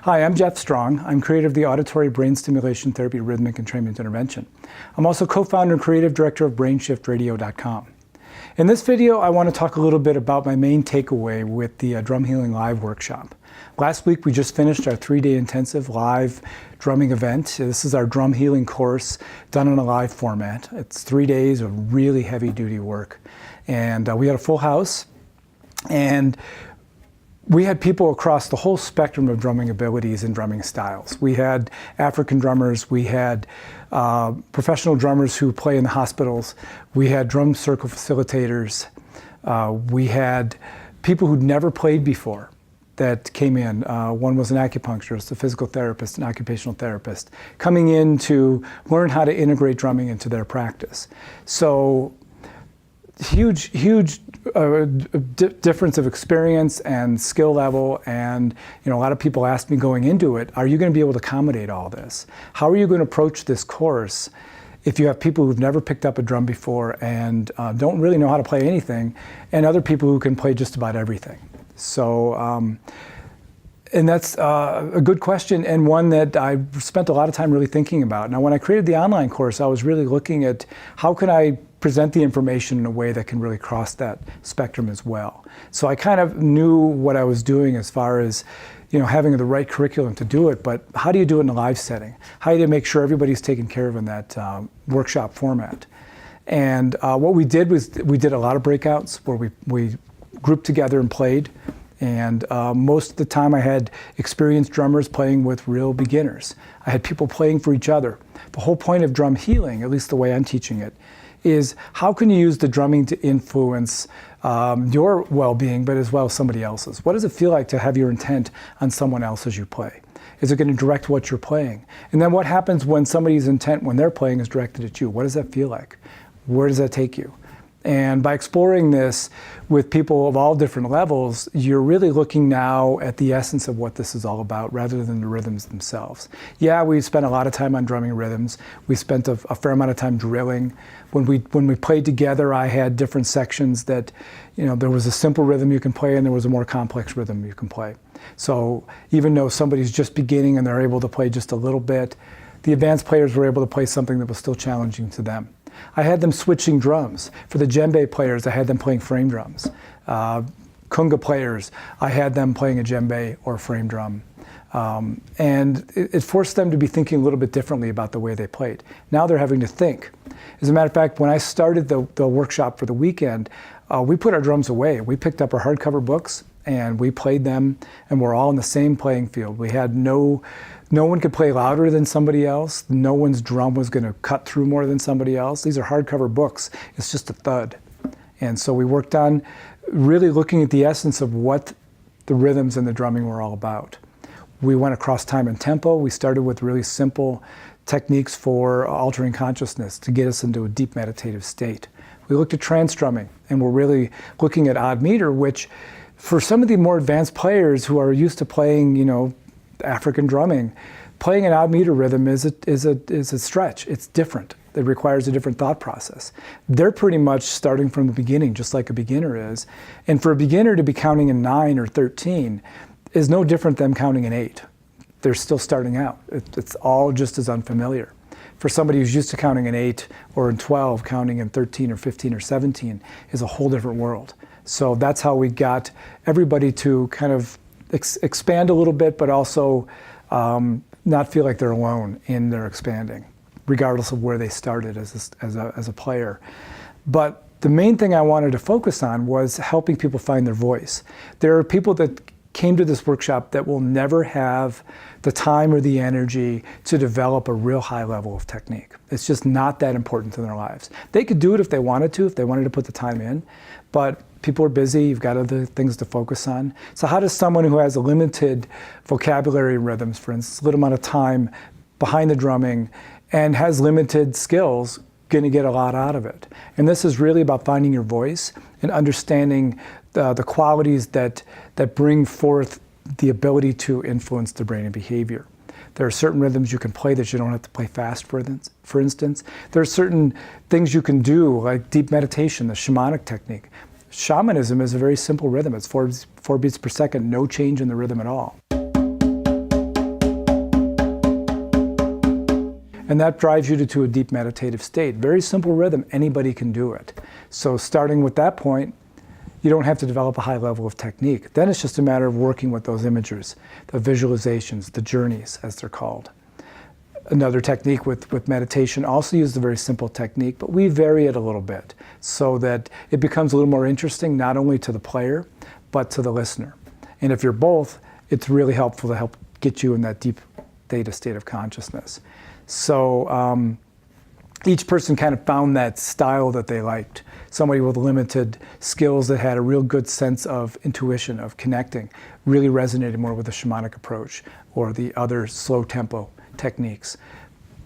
Hi, I'm Jeff Strong. I'm creator of the Auditory Brain Stimulation Therapy Rhythmic Entrainment Intervention. I'm also co-founder and creative director of BrainShiftRadio.com. In this video, I want to talk a little bit about my main takeaway with the Drum Healing Live workshop. Last week, we just finished our 3-day intensive live drumming event. This is our drum healing course done in a live format. It's 3 days of really heavy-duty work. And we had a full house, and we had people across the whole spectrum of drumming abilities and drumming styles. We had African drummers, we had professional drummers who play in the hospitals, we had drum circle facilitators, we had people who'd never played before that came in. One was an acupuncturist, a physical therapist, an occupational therapist, coming in to learn how to integrate drumming into their practice. So huge difference of experience and skill level, and a lot of people asked me going into it, are you going to be able to accommodate all this? How are you going to approach this course if you have people who've never picked up a drum before and don't really know how to play anything, and other people who can play just about everything? So, and that's a good question, and one that I spent a lot of time really thinking about. Now, when I created the online course, I was really looking at how can I present the information in a way that can really cross that spectrum as well. So I kind of knew what I was doing as far as having the right curriculum to do it, but how do you do it in a live setting? How do you make sure everybody's taken care of in that workshop format? And what we did was we did a lot of breakouts where we grouped together and played. And most of the time I had experienced drummers playing with real beginners. I had people playing for each other. The whole point of drum healing, at least the way I'm teaching it, is how can you use the drumming to influence your well-being, but as well as somebody else's? What does it feel like to have your intent on someone else as you play? Is it going to direct what you're playing? And then what happens when somebody's intent when they're playing is directed at you? What does that feel like? Where does that take you? And by exploring this with people of all different levels, you're really looking now at the essence of what this is all about rather than the rhythms themselves. Yeah, we spent a lot of time on drumming rhythms. We spent a fair amount of time drilling. When we played together, I had different sections that, there was a simple rhythm you can play and there was a more complex rhythm you can play. So even though somebody's just beginning and they're able to play just a little bit, the advanced players were able to play something that was still challenging to them. I had them switching drums. For the djembe players, I had them playing frame drums. Kunga players, I had them playing a djembe or frame drum. And it forced them to be thinking a little bit differently about the way they played. Now they're having to think. As a matter of fact, when I started the workshop for the weekend, we put our drums away. We picked up our hardcover books and we played them, and we're all in the same playing field. We had no one could play louder than somebody else. No one's drum was going to cut through more than somebody else. These are hardcover books. It's just a thud. And so we worked on really looking at the essence of what the rhythms and the drumming were all about. We went across time and tempo. We started with really simple techniques for altering consciousness to get us into a deep meditative state. We looked at trance drumming, and we're really looking at odd meter, which for some of the more advanced players who are used to playing, African drumming, playing an odd meter rhythm is a stretch. It's different. It requires a different thought process. They're pretty much starting from the beginning, just like a beginner is. And for a beginner to be counting in 9 or 13 is no different than counting in 8. They're still starting out. It's all just as unfamiliar. For somebody who's used to counting in 8 or in 12, counting in 13 or 15 or 17 is a whole different world. So that's how we got everybody to kind of expand a little bit, but also not feel like they're alone in their expanding, regardless of where they started as a player. But the main thing I wanted to focus on was helping people find their voice. There are people that came to this workshop that will never have the time or the energy to develop a real high level of technique. It's just not that important in their lives. They could do it if they wanted to put the time in, but people are busy, you've got other things to focus on. So how does someone who has a limited vocabulary and rhythms, for instance, a little amount of time behind the drumming and has limited skills, going to get a lot out of it? And this is really about finding your voice and understanding the qualities that bring forth the ability to influence the brain and behavior. There are certain rhythms you can play that you don't have to play fast, for instance. There are certain things you can do, like deep meditation, the shamanic technique. Shamanism is a very simple rhythm. It's 4 beats per second, no change in the rhythm at all. And that drives you to a deep meditative state. Very simple rhythm, anybody can do it. So starting with that point, you don't have to develop a high level of technique. Then it's just a matter of working with those images, the visualizations, the journeys, as they're called. Another technique with meditation also uses a very simple technique, but we vary it a little bit so that it becomes a little more interesting, not only to the player, but to the listener. And if you're both, it's really helpful to help get you in that deep theta state of consciousness. So each person kind of found that style that they liked. Somebody with limited skills that had a real good sense of intuition, of connecting, really resonated more with the shamanic approach or the other slow tempo techniques.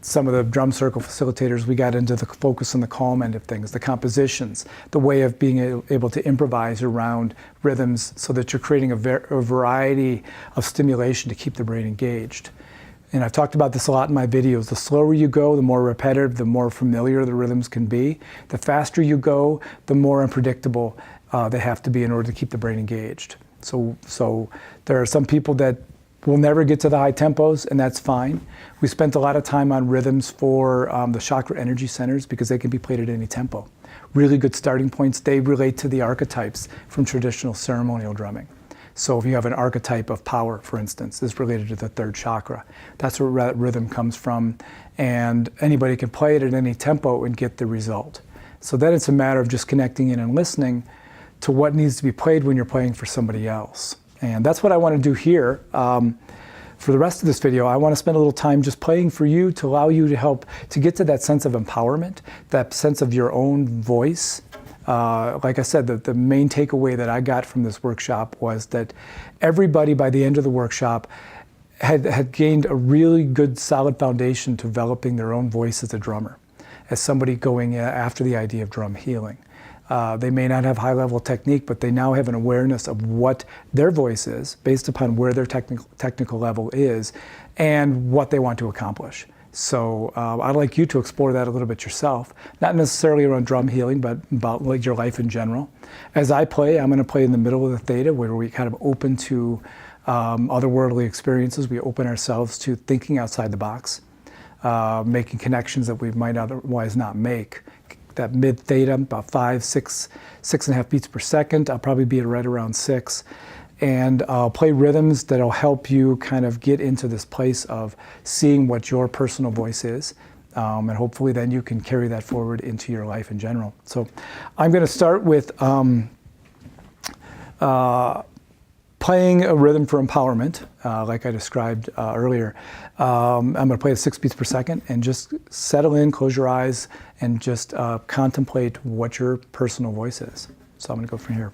Some of the drum circle facilitators, we got into the focus on the calm end of things, the compositions, the way of being able to improvise around rhythms so that you're creating a variety of stimulation to keep the brain engaged. And I've talked about this a lot in my videos. The slower you go, the more repetitive, the more familiar the rhythms can be. The faster you go, the more unpredictable they have to be in order to keep the brain engaged. So there are some people that will never get to the high tempos, and that's fine. We spent a lot of time on rhythms for the chakra energy centers because they can be played at any tempo. Really good starting points. They relate to the archetypes from traditional ceremonial drumming. So if you have an archetype of power, for instance, is related to the third chakra. That's where that rhythm comes from, and anybody can play it at any tempo and get the result. So then it's a matter of just connecting in and listening to what needs to be played when you're playing for somebody else. And that's what I want to do here. For the rest of this video, I want to spend a little time just playing for you to allow you to help to get to that sense of empowerment, that sense of your own voice. Like I said, the main takeaway that I got from this workshop was that everybody by the end of the workshop had gained a really good solid foundation to developing their own voice as a drummer, as somebody going after the idea of drum healing. They may not have high-level technique, but they now have an awareness of what their voice is based upon where their technical level is and what they want to accomplish. So I'd like you to explore that a little bit yourself, not necessarily around drum healing, but about like your life in general. As I play, I'm going to play in the middle of the theta where we kind of open to otherworldly experiences. We open ourselves to thinking outside the box, making connections that we might otherwise not make. That mid theta, about 6.5 beats per second. I'll probably be at right around 6. And I'll play rhythms that'll help you kind of get into this place of seeing what your personal voice is. And hopefully then you can carry that forward into your life in general. So I'm going to start with playing a rhythm for empowerment, like I described earlier. I'm going to play at 6 beats per second and just settle in, close your eyes, and just contemplate what your personal voice is. So I'm going to go from here.